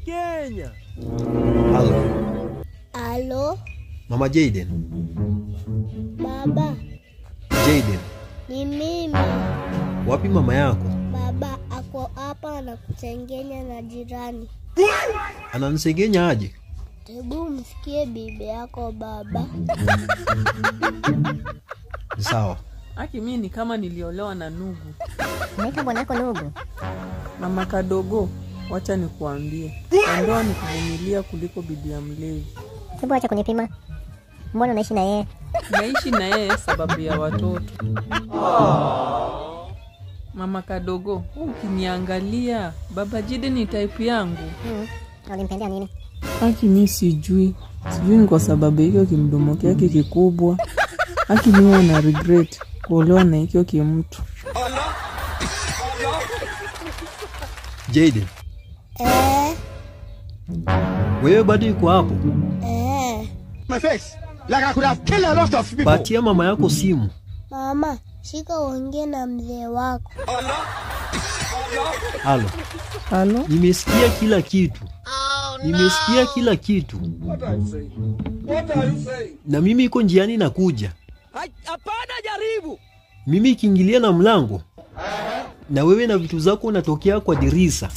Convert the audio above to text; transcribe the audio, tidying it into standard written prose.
Mkenya. Halo. Halo. Mama Jayden. Baba. Jayden. Ni mimi. Wapi mama yako? Baba ako hapa anakusengenya na jirani. Ananisengenya aje? Hebu msikie bibi yako baba. Sawa. Aki mimi ni kama niliolewa na Nugu. Unaita bwanako Nugu? Mama kadogo, wacha nikuambie. Ndoa ni kuvumilia kuliko bibi ya mlevi. Hebu acha kunipima. Mbona unaishi na yeye? Naishi na yeye sababu ya watoto. Mama kadogo, ukiniangalia, baba Jide ni type yangu. Ulimpendea nini? Aki mimi sijui ni kwa sababu hiyo kimdomo yake kikubwa. Aki mimi na regret kuolewa na hiyo kimtu. Jayden. Wewe bado uko hapo? My face. Like I could have killed a lot of people. Patia mama yako simu. Mama, shika uongee na mzee wako. Halo. Halo? Nimesikia kila kitu. Nimesikia kila kitu. What are you saying? Na mimi iko njiani nakuja. Hapana, jaribu. Mimi kiingilia na mlango. Na wewe na vitu zako unatokea kwa dirisha.